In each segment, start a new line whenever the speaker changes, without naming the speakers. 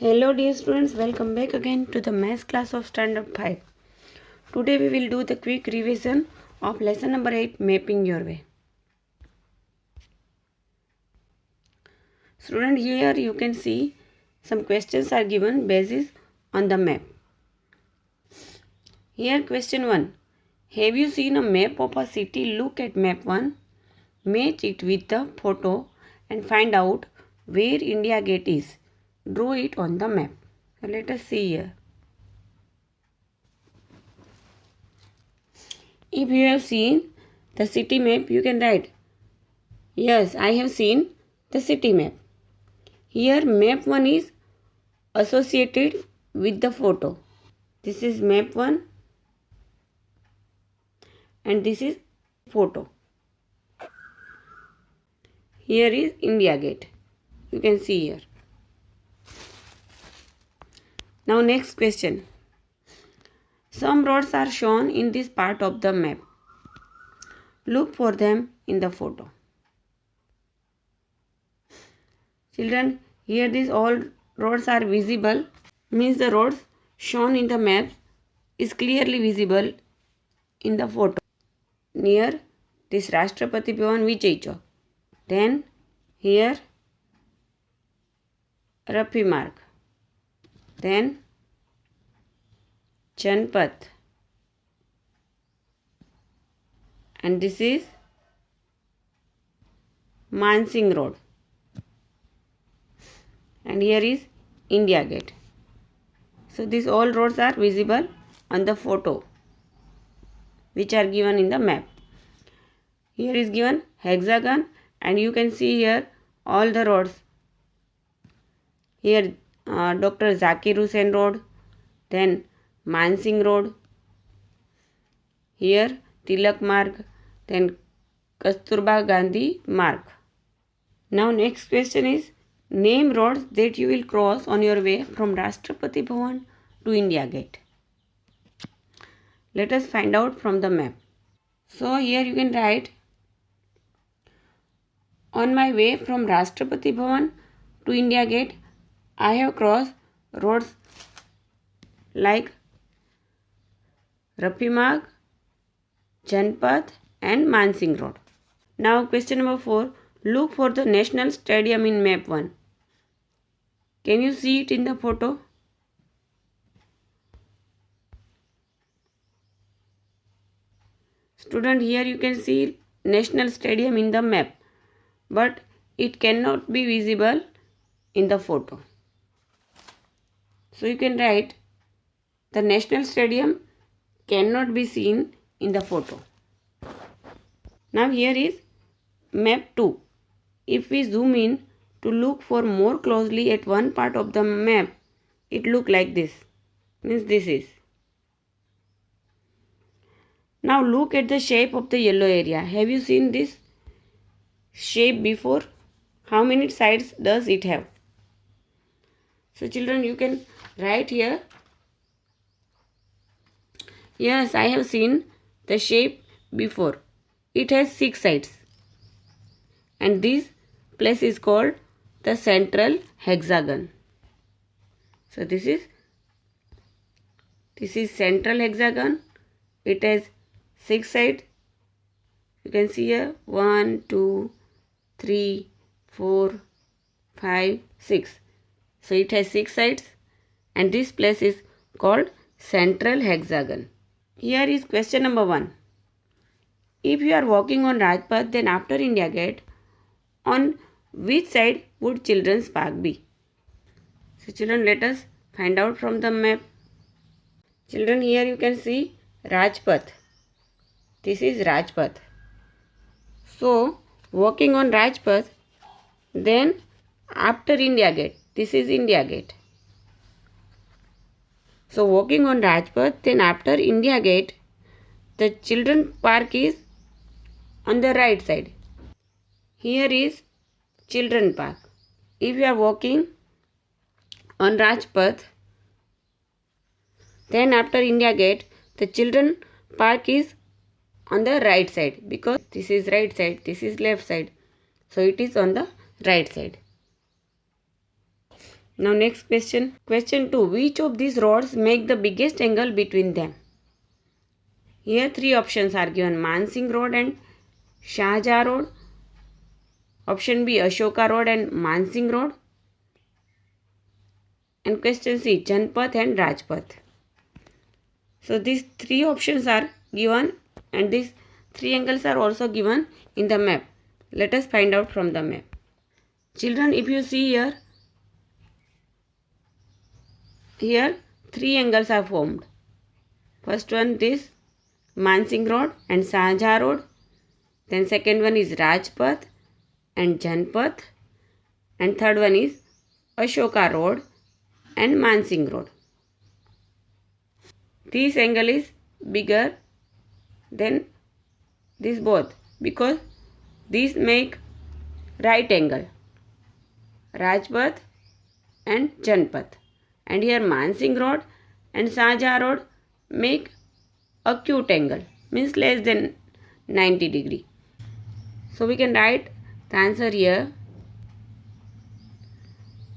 Hello dear students, welcome back again to the math class of standard 5. Today we will do the quick revision of lesson number 8, mapping your way. Student, here you can see some questions are given basis on the map. Here question 1. Have you seen a map of a city? Look at map 1. Match it with the photo and find out where India Gate is. Draw it on the map. So let us see here. If you have seen the city map, you can write, yes, I have seen the city map. Here map 1 is associated with the photo. This is map 1 and this is photo. Here is India Gate. You can see here. Now next question. Some roads are shown in this part of the map. Look for them in the photo. Children, here these all roads are visible. Means the roads shown in the map is clearly visible in the photo. Near this Rashtrapati Bhavan, Vijay Chowk. Then here Rafi Marg. Then Janpath. And this is Mansingh Road. And here is India Gate. So these all roads are visible on the photo which are given in the map. Here is given hexagon and you can see here all the roads. Here Dr. Zakir Hussain Road, then Mansingh Road, here Tilak Marg, then Kasturba Gandhi Marg. Now next question is, name roads that you will cross on your way from Rashtrapati Bhavan to India Gate. Let us find out from the map. So here you can write, on my way from Rashtrapati Bhavan to India Gate, I have crossed roads like Rafi Marg, Janpath and Mansingh Road. Now question number 4. Look for the National Stadium in map 1. Can you see it in the photo? Student, here you can see National Stadium in the map, but it cannot be visible in the photo. So you can write, the National Stadium cannot be seen in the photo. Now here is map 2. If we zoom in to look for more closely at one part of the map, it look like this. Means this is. Now look at the shape of the yellow area. Have you seen this shape before? How many sides does it have? So children, you can write here. Yes, I have seen the shape before. It has 6 sides. And this place is called the central hexagon. So this is central hexagon. It has 6 sides. You can see here 1, 2, 3, 4, 5, 6. So it has 6 sides and this place is called central hexagon. Here is question number 1. If you are walking on Rajpath, then after India Gate, on which side would Children's Park be? So children, let us find out from the map. Children, here you can see Rajpath. This is Rajpath. So walking on Rajpath, then after India Gate, this is India Gate. So walking on Rajpath, then after India Gate, the Children's Park is on the right side. Here is Children's Park. If you are walking on Rajpath, then after India Gate, the Children's Park is on the right side because this is right side, this is left side. So it is on the right side. Now next question. Question 2. Which of these roads make the biggest angle between them? Here three options are given. Mansingh Road and Shahjahan Road. Option B, Ashoka Road and Mansingh Road. And question C, Janpath and Rajpath. So these three options are given and these three angles are also given in the map. Let us find out from the map. Children, if you see here three angles are formed. First one this Mansingh Road and Shahjahan Road. Then second one is Rajpath and Janpath. And third one is Ashoka Road and Mansingh Road. This angle is bigger than this both because these make right angle, Rajpath and Janpath. And here Mansingh Road and Shahjahan Road make acute angle, means less than 90 degree. So we can write the answer here.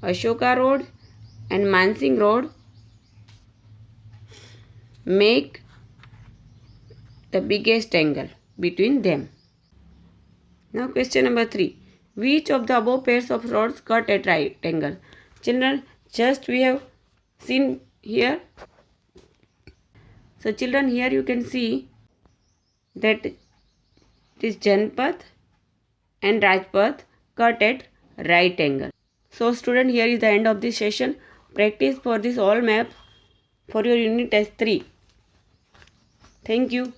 Ashoka Road and Mansingh Road make the biggest angle between them. Now question number 3. Which of the above pairs of roads cut at right angle? Children, just we have seen here. So children, here you can see that this Janpath and Rajpath cut at right angle. So student, here is the end of this session. Practice for this all maps for your unit test 3. Thank you.